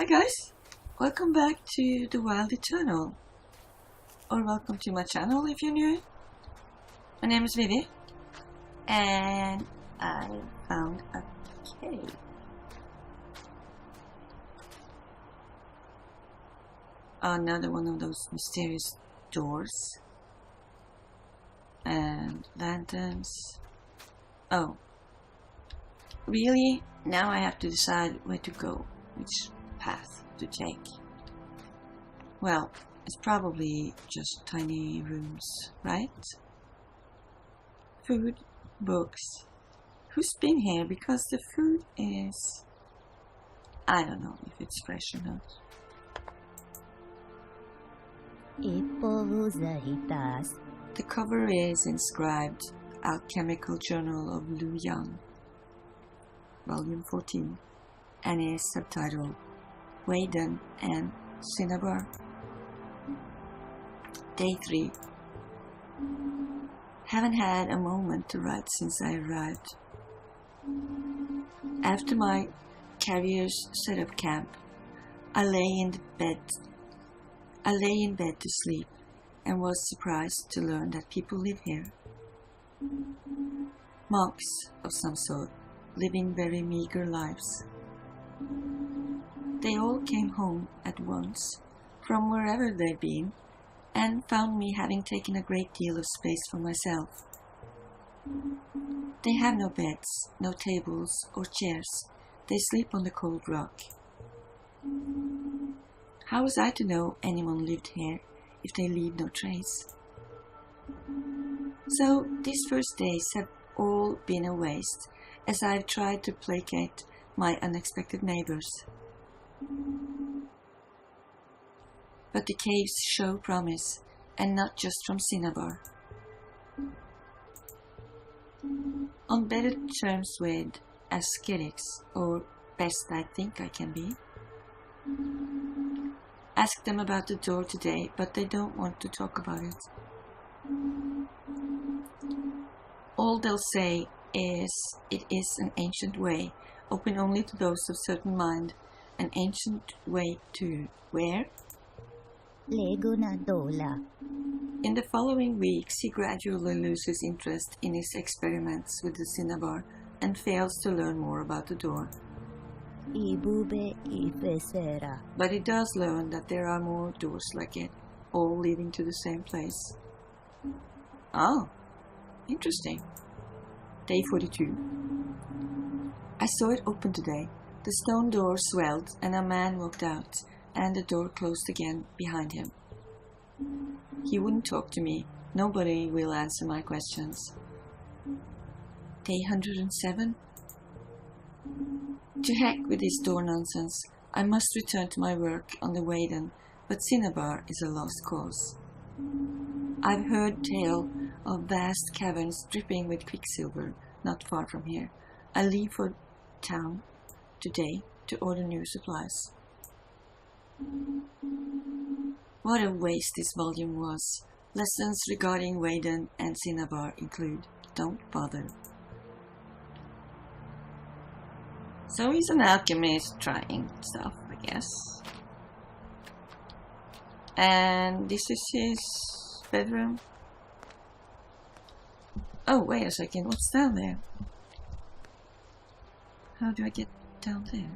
guys, welcome back to the Wild Eternal, or welcome to my channel if you're new. My name is Vivi, and I found a cave. Another one of those mysterious doors and lanterns. Oh, really? Now I have to decide where to go, which path to take. Well, it's probably just tiny rooms, right? Food, books. Who's been here? Because the food is... I don't know if it's fresh or not. The cover is inscribed Alchemical Journal of Lu Yang, Volume 14, and is subtitled Waden and Cinnabar. Day 3. Haven't had a moment to write since I arrived. After my carriers set up camp, I lay in bed to sleep and was surprised to learn that people live here. Monks of some sort, living very meager lives. They all came home at once from wherever they'd been and found me having taken a great deal of space for myself. They have no beds, no tables or chairs. They sleep on the cold rock. How was I to know anyone lived here if they leave no trace? So these first days have all been a waste, as I've tried to placate my unexpected neighbors. But the caves show promise, and not just from Cinnabar. On better terms with ascetics, or best I think I can be. Asked them about the door today, but they don't want to talk about it. All they'll say is it is an ancient way, open only to those of certain mind. An ancient way to where? In the following weeks, he gradually loses interest in his experiments with the Cinnabar and fails to learn more about the door. But he does learn that there are more doors like it, all leading to the same place. Oh, interesting. Day 42. I saw it open today. The stone door swelled and a man walked out, and the door closed again behind him. He wouldn't talk to me. Nobody will answer my questions. Day 107. To heck with this door nonsense. I must return to my work on the Waden, but Cinnabar is a lost cause. I've heard tale of vast caverns dripping with quicksilver not far from here. I leave for town today to order new supplies. What a waste this volume was. Lessons regarding Waden and Cinnabar include don't bother. So he's an alchemist trying stuff, I guess. And this is his bedroom. Oh, wait a second, what's down there? How do I get down there?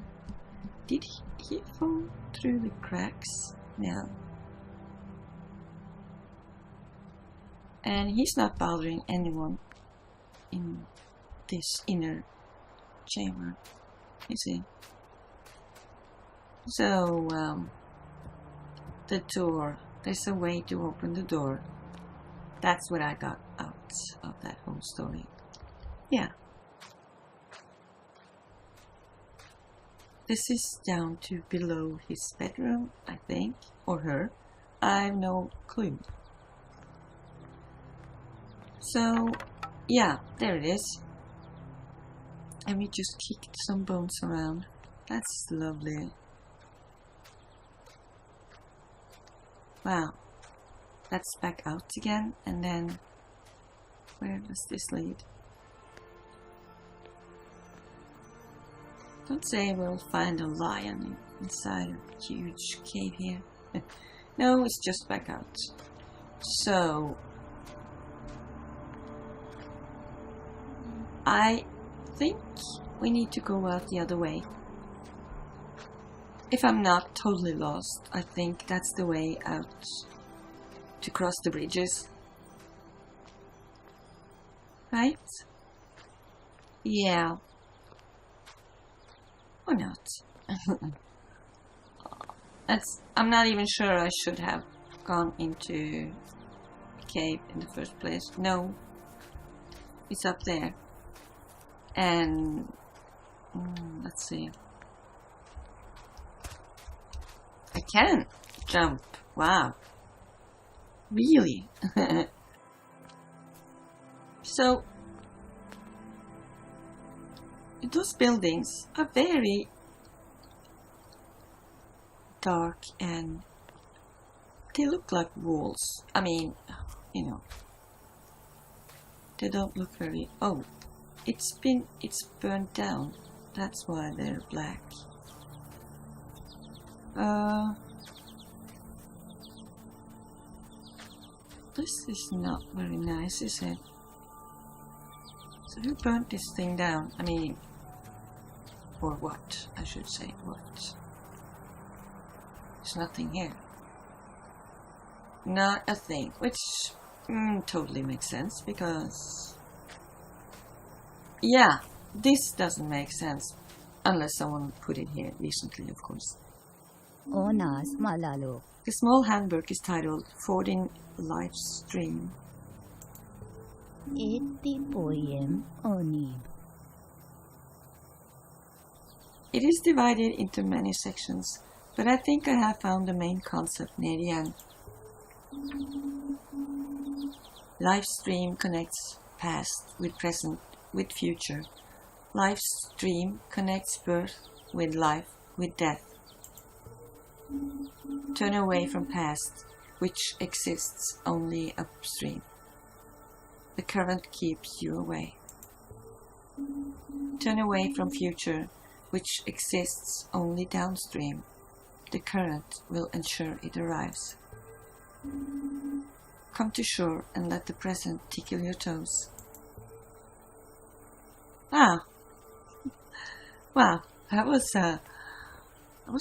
Did he fall through the cracks? No. And he's not bothering anyone in this inner chamber, is he? So, the door. There's a way to open the door. That's what I got out of that whole story. Yeah. This is down to below his bedroom, I think, or her. I've no clue. So, yeah, there it is. And we just kicked some bones around. That's lovely. Wow. That's back out again, and then where does this lead? Don't say we'll find a lion inside a huge cave here. No, it's just back out. So I think we need to go out the other way. If I'm not totally lost, I think that's the way out to cross the bridges. Right? Yeah. Or not. I'm not even sure I should have gone into a cave in the first place. No. It's up there. And let's see. I can jump. Wow. Really? So those buildings are very dark and they look like walls. I mean, you know, they don't look very... Oh, it's burned down. That's why they're black. This is not very nice, is it? So who burnt this thing down? I mean, or what? I should say, what? There's nothing here. Not a thing, which totally makes sense because... Yeah, this doesn't make sense unless someone put it here recently, of course. Onas malalo. The small handbook is titled Fording Life Stream. Iti poem onib. It is divided into many sections, but I think I have found the main concept near the end. Life stream connects past with present with future. Life stream connects birth with life with death. Turn away from past, which exists only upstream. The current keeps you away. Turn away from future, which exists only downstream. The current will ensure it arrives. Come to shore and let the present tickle your toes. Ah, wow, that was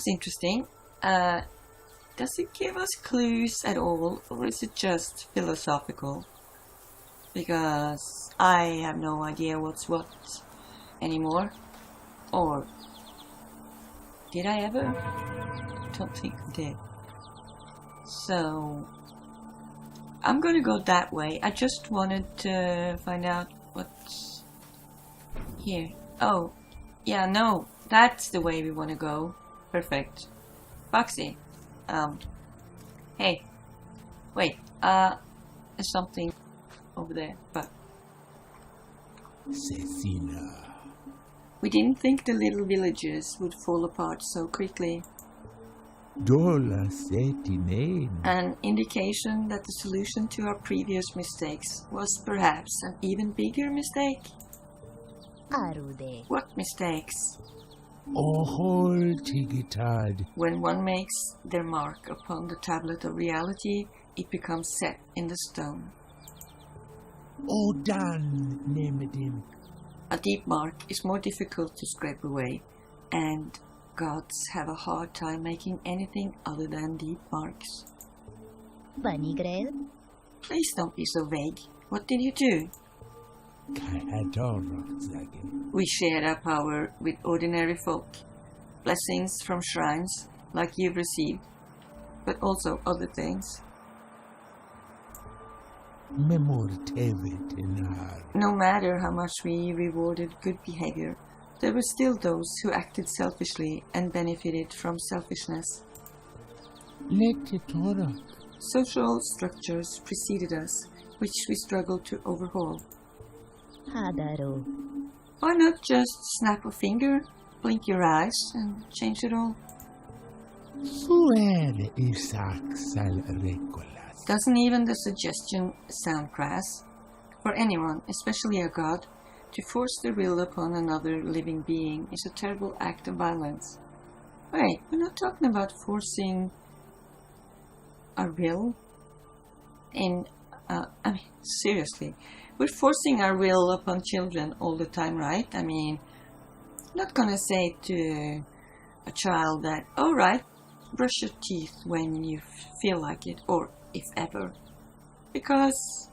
interesting. Does it give us clues at all, or is it just philosophical? Because I have no idea what's what anymore. Or did I ever? Don't think I did. So I'm gonna go that way. I just wanted to find out what's here. Oh, yeah, no, that's the way we want to go. Perfect. Foxy, hey, wait, there's something over there, but Cecina. We didn't think the little villages would fall apart so quickly. Dola setinen. An indication that the solution to our previous mistakes was perhaps an even bigger mistake. Arude. What mistakes? Ohol tigitad. When one makes their mark upon the tablet of reality, it becomes set in the stone. Odan nemedim. A deep mark is more difficult to scrape away, and gods have a hard time making anything other than deep marks. Banigrel. Please don't be so vague. What did you do? We shared our power with ordinary folk. Blessings from shrines, like you've received, but also other things. No matter how much we rewarded good behavior, there were still those who acted selfishly and benefited from selfishness. Social structures preceded us, which we struggled to overhaul. Hadaro. Why not just snap a finger, blink your eyes, and change it all? Doesn't even the suggestion sound crass? For anyone, especially a god, to force their will upon another living being is a terrible act of violence. Wait, we're not talking about forcing our will. And, I mean, seriously, we're forcing our will upon children all the time, right? I mean, I'm not gonna say to a child that, all right, brush your teeth when you feel like it, or if ever. Because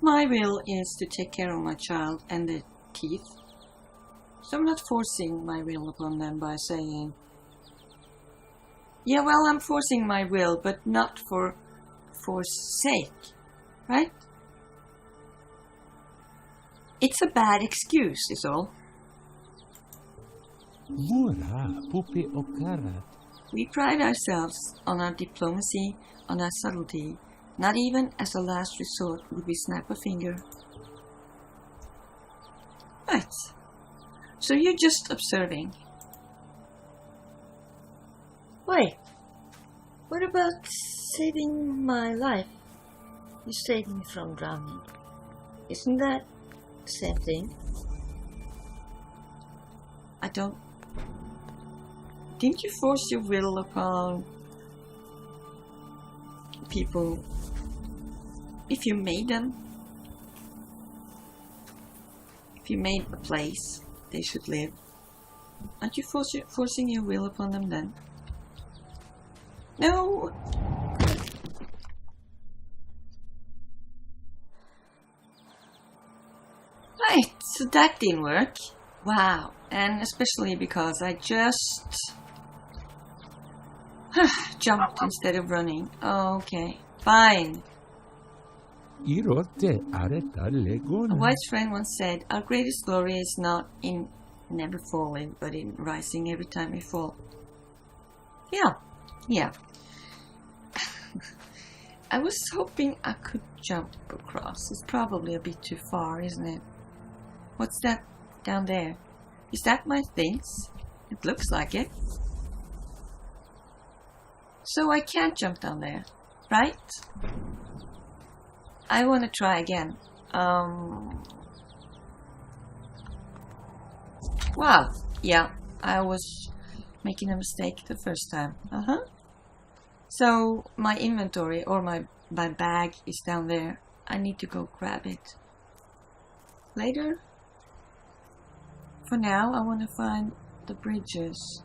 my will is to take care of my child and the teeth. So I'm not forcing my will upon them by saying, yeah, well, I'm forcing my will, but not for force sake, right? It's a bad excuse, is all. Vura pupe okarat. We pride ourselves on our diplomacy, on our subtlety. Not even as a last resort would we snap a finger. Right. So you're just observing. Wait. What about saving my life? You saved me from drowning. Isn't that the same thing? I don't... Didn't you force your will upon people if you made them? If you made a place they should live, aren't you forcing your will upon them then? No. Right, so that didn't work. Wow, and especially because I just jumped instead of running. Okay, fine. Irote areta A legona. wise friend once said, our greatest glory is not in never falling, but in rising every time we fall. Yeah. I was hoping I could jump across. It's probably a bit too far, isn't it? What's that down there? Is that my things? It looks like it. So I can't jump down there, right? I want to try again. Wow. Yeah, I was making a mistake the first time. So my inventory or my bag is down there. I need to go grab it later. For now, I want to find the bridges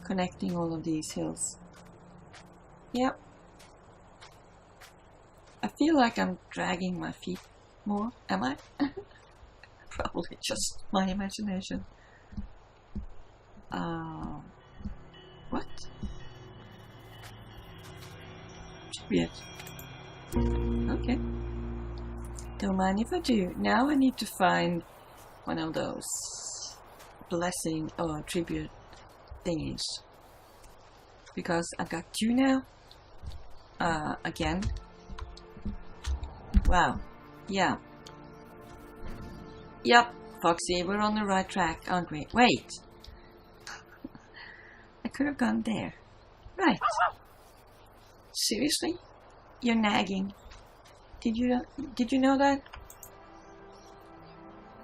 connecting all of these hills. Yep. I feel like I'm dragging my feet more. Am I? Probably just my imagination. What? Weird. Okay. Don't mind if I do. Now I need to find one of those blessing or tribute thingies. Because I've got two now. Again. Wow. Yeah. Yep, Foxy, we're on the right track, aren't we? Wait! I could have gone there. Right. Seriously? You're nagging. Did you know that?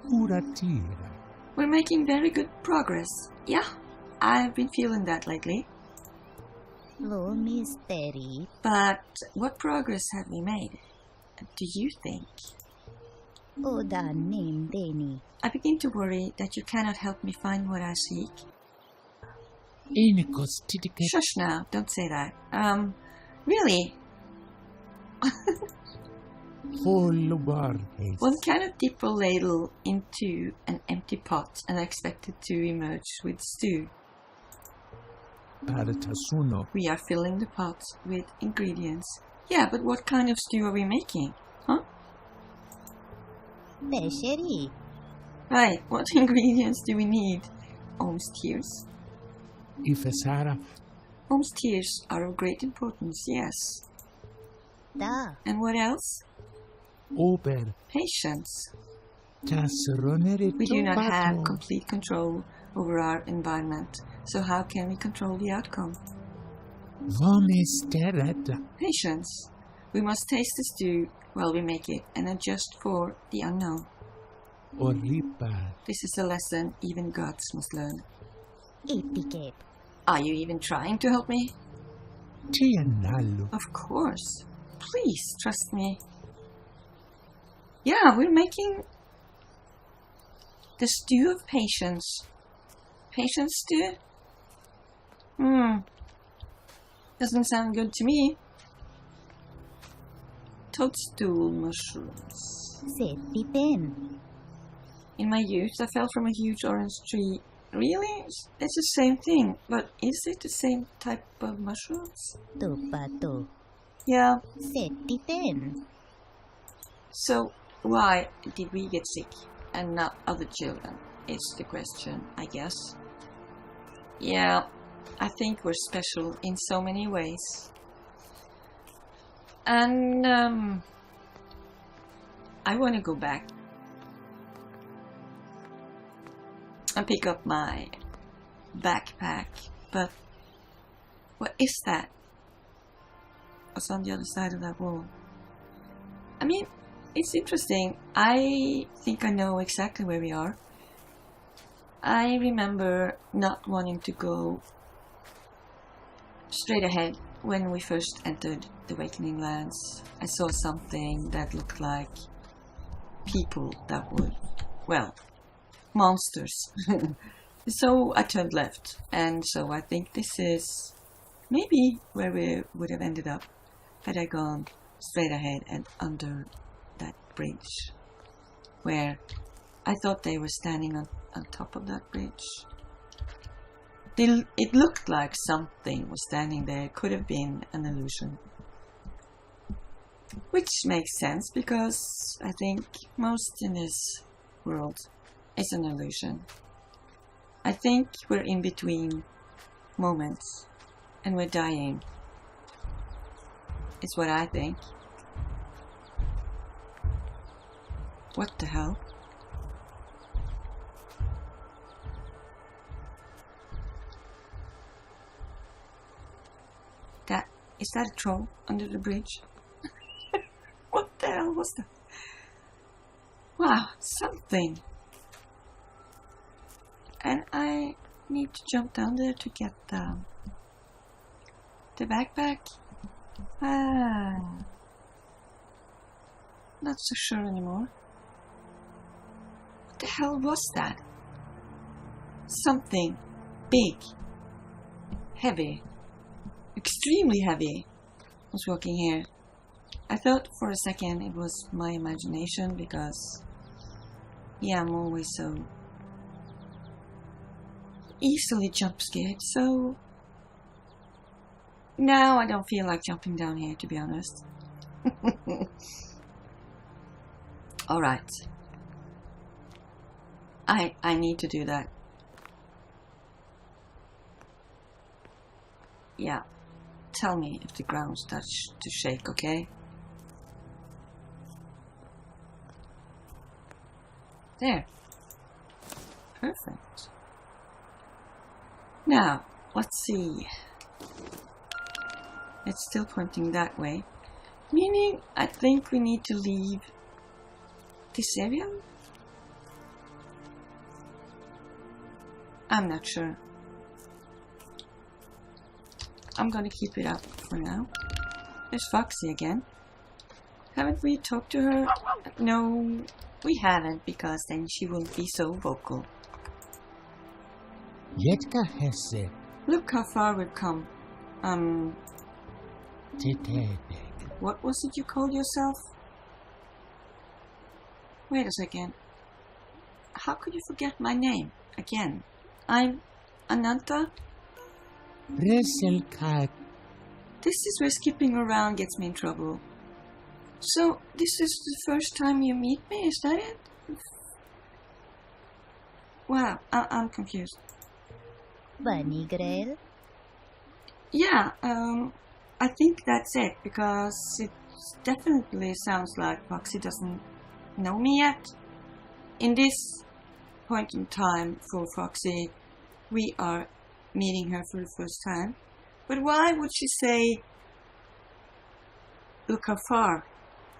Uratira. We're making very good progress. Yeah, I've been feeling that lately. Lo misteri. But what progress have we made? Do you think? Oda name Deni. I begin to worry that you cannot help me find what I seek. Enikos titike. Shush now, don't say that. Really? Holubar. One cannot dip a ladle into an empty pot and expect it to emerge with stew. Paratasuno. We are filling the pot with ingredients. Yeah, but what kind of stew are we making? Huh? Pesheri. Right, what ingredients do we need? Ohm's tears. Ifesara. Ohm's tears are of great importance, yes. Da. And what else? Ober. Patience. Tasronere. We do not have complete control over our environment, so how can we control the outcome? Vomistereta. Patience. We must taste the stew while we make it and adjust for the unknown. Oripa. This is a lesson even gods must learn. Etiquette. Are you even trying to help me? Tienallo. Of course. Please trust me. Yeah, we're making the stew of patience. Patience stew? Doesn't sound good to me. Toadstool mushrooms. Setiten. In my youth, I fell from a huge orange tree. Really? It's the same thing, but is it the same type of mushrooms? Topato. Yeah. Setiten. So, why did we get sick and not other children? Is the question, I guess. Yeah, I think we're special in so many ways. And, I want to go back and pick up my backpack, but what is that? What's on the other side of that wall? I mean, it's interesting. I think I know exactly where we are. I remember not wanting to go straight ahead when we first entered the Awakening Lands. I saw something that looked like people that would, well, monsters. So I turned left, and so I think this is maybe where we would have ended up had I gone straight ahead and under that bridge, where I thought they were standing on top of that bridge. It looked like something was standing there. It could have been an illusion. Which makes sense, because I think most in this world is an illusion. I think we're in between moments and we're dying. It's what I think. What the hell? Is that a troll under the bridge? What the hell was that? Wow, something. And I need to jump down there to get the backpack. Not so sure anymore. What the hell was that? Something big, heavy, extremely heavy was walking here. I thought for a second it was my imagination, because yeah, I'm always so easily jump scared, so now I don't feel like jumping down here, to be honest. Alright. I need to do that. Yeah. Tell me if the ground starts to shake, okay? There. Perfect. Now, let's see. It's still pointing that way. Meaning, I think we need to leave this area? I'm not sure. I'm gonna keep it up for now. There's Foxy again. Haven't we talked to her? No, we haven't, because then she won't be so vocal. Jetka hesse Look how far we've come. titedek. What was it you called yourself? Wait a second. How could you forget my name again? I'm Ananta. Reselkat This is where skipping around gets me in trouble. So, this is the first time you meet me, is that it? Wow, I'm confused. Vanigrel. Yeah, I think that's it, because it definitely sounds like Foxy doesn't know me yet. In this point in time for Foxy, we are meeting her for the first time. But why would she say, look how far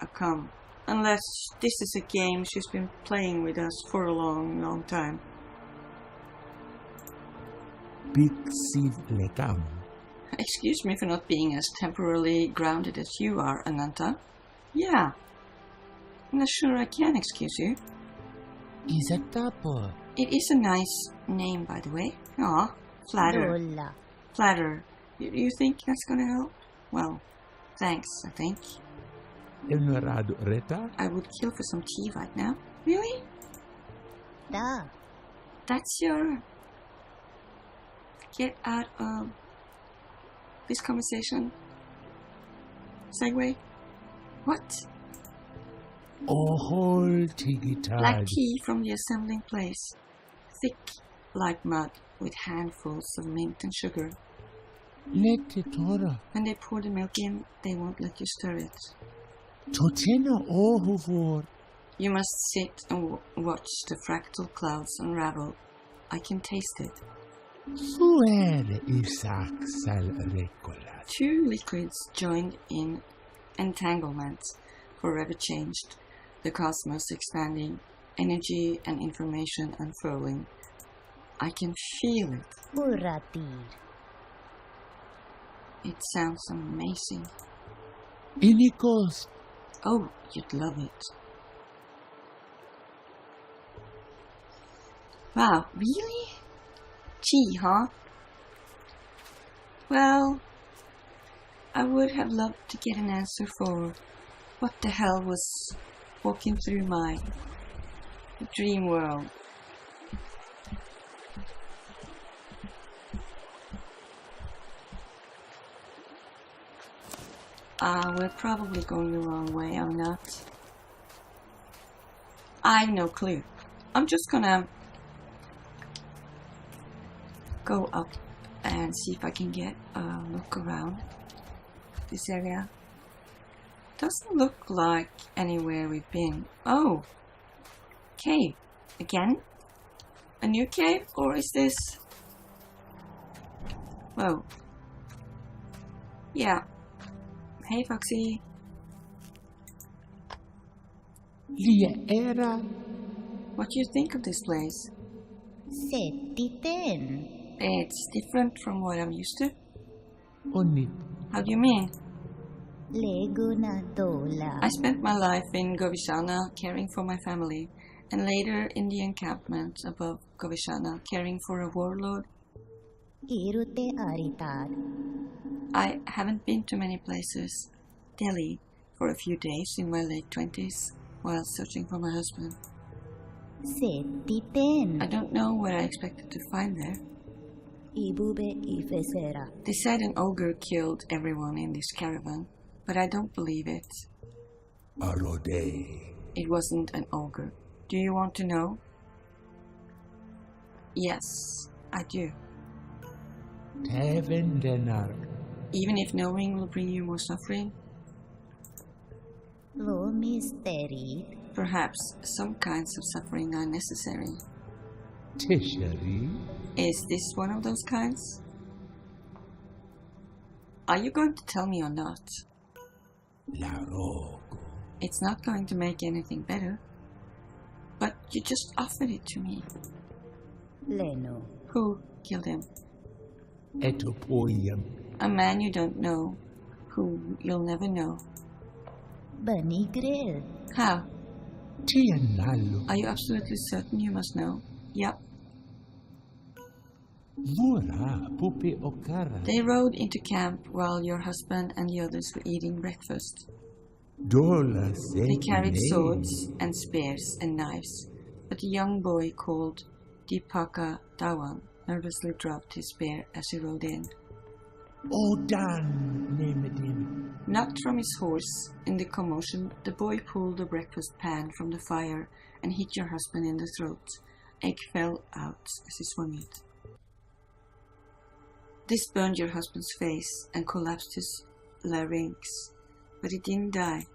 I've come? Unless this is a game she's been playing with us for a long, long time. Bixiv legam. Excuse me for not being as temporarily grounded as you are, Ananta. Yeah. I'm not sure I can excuse you. Isatapo. It is a nice name, by the way. Aw, flatter. Dola. Flatter. You think that's gonna help? Well, thanks, I think. Emerado reta. I would kill for some tea right now. Really? Da. That's your... Get out of this conversation. Segue? What? Ohol tigitad. Black tea from the assembling place. Thick like mud with handfuls of mint and sugar. Lete tora. When they pour the milk in, they won't let you stir it. Totena ohuvor. You must sit and watch the fractal clouds unravel. I can taste it. Fuere Isaac sal recola. Two liquids joined in entanglement, forever changed, the cosmos expanding, energy and information unfurling. I can feel it. Uratir. It sounds amazing. Inikos. Oh, you'd love it. Wow, really? Gee, huh? Well, I would have loved to get an answer for what the hell was walking through my dream world. We're probably going the wrong way, I'm not. I have no clue. I'm just gonna go up and see if I can get a look around this area. Doesn't look like anywhere we've been. Oh, cave again? A new cave, or is this? Whoa. Yeah. Hey, Foxy. Lia era. What do you think of this place? Setiten. It's different from what I'm used to. Onit. How do you mean? Leguna dola. I spent my life in Govishana caring for my family, and later in the encampment above Govishana caring for a warlord. Irute aritad. I haven't been to many places. Delhi for a few days in my late 20s while searching for my husband. Setiten. I don't know what I expected to find there. Ibube ifesera. They said an ogre killed everyone in this caravan, but I don't believe it. Arode. It wasn't an ogre. Do you want to know? Yes, I do. Teven denar. Even if knowing will bring you more suffering, Lo misteri. perhaps some kinds of suffering are necessary. Tishari. Is this one of those kinds? Are you going to tell me or not? La rogo. It's not going to make anything better. But you just offered it to me. Leno. Who killed him? Etopoiam. A man you don't know, who you'll never know. Banigrel. How? Tianalo. Are you absolutely certain you must know? Yep. Vora pupe okara. They rode into camp while your husband and the others were eating breakfast. Dola They carried setine. swords and spears and knives, but a young boy called Deepaka Dhawan nervously dropped his spear as he rode in. Odan nemedim. Knocked from his horse, in the commotion, the boy pulled a breakfast pan from the fire and hit your husband in the throat. Egg fell out as he swung it. This burned your husband's face and collapsed his larynx, but he didn't die.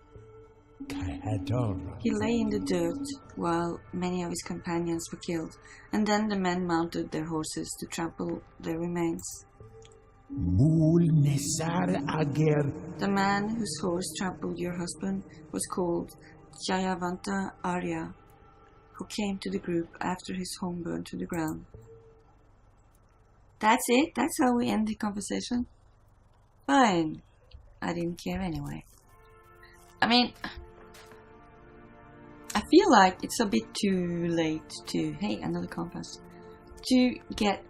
Kahadora. He lay in the dirt while many of his companions were killed, and then the men mounted their horses to trample their remains. Mul nesar ager. The man whose horse trampled your husband was called Jayavanta Arya, who came to the group after his home burned to the ground. That's it? That's how we end the conversation? Fine. I didn't care anyway. I mean, I feel like it's a bit too late to, hey, another compass, to get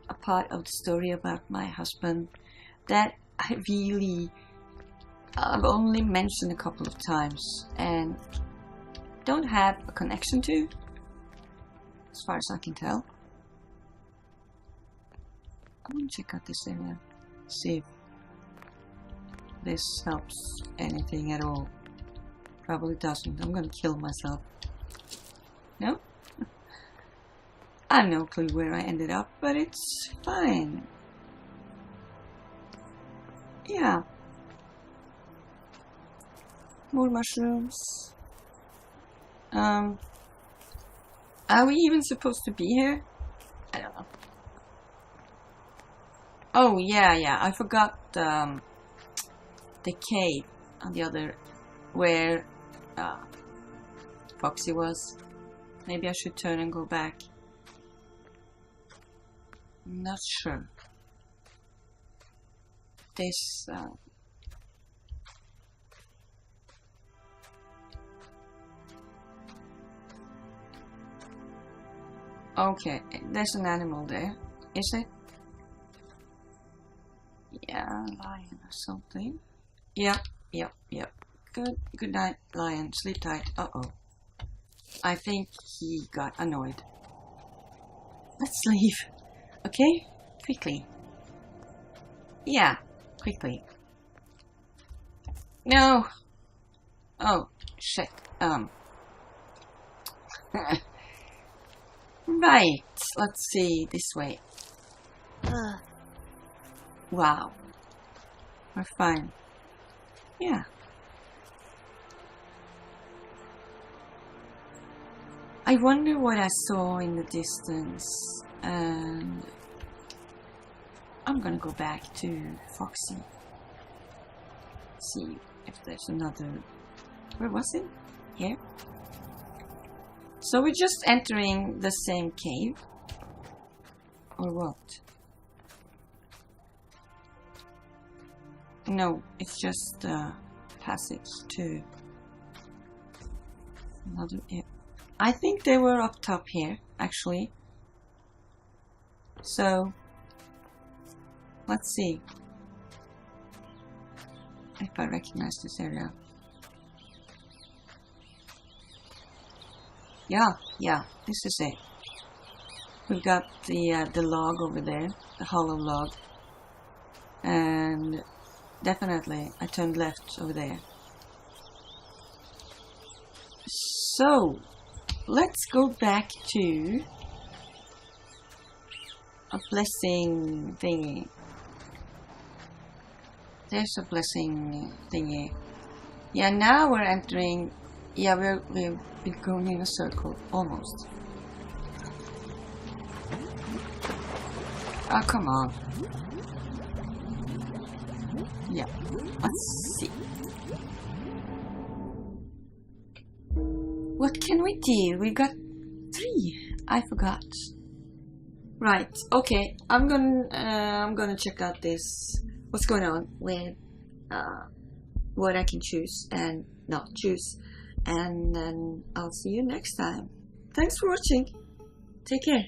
a part of the story about my husband that I've only mentioned a couple of times and don't have a connection to, as far as I can tell. I'm gonna check out this area, see if this helps anything at all. Probably doesn't. I'm gonna kill myself. No? I have no clue where I ended up, but it's fine. Yeah. More mushrooms. Are we even supposed to be here? I don't know. Oh, yeah. I forgot the cave on the other, where Foxy was. Maybe I should turn and go back. I'm not sure. This okay, there's an animal there. Is it? Yeah, lion or something. Yep. Good night, lion. Sleep tight. Uh-oh. I think he got annoyed. Let's leave. Okay? Quickly. Yeah, quickly. No! Oh, shit. Right. Let's see. This way. Wow. We're fine. Yeah. I wonder what I saw in the distance, and I'm gonna go back to Foxy. See if there's another. Where was it? Here. So we're just entering the same cave, or what? No, it's just a passage to another. I think they were up top here, actually. So, let's see if I recognize this area. Yeah, this is it. We've got the log over there, the hollow log, and definitely I turned left over there. So, let's go back to a blessing thingy. There's a blessing thingy. Yeah, now we're entering. Yeah, we've been going in a circle almost. Oh, come on. Yeah, let's see. What can we do? We got 3. I forgot. Right. Okay. I'm gonna check out this. What's going on with what I can choose and not choose, and then I'll see you next time. Thanks for watching. Take care.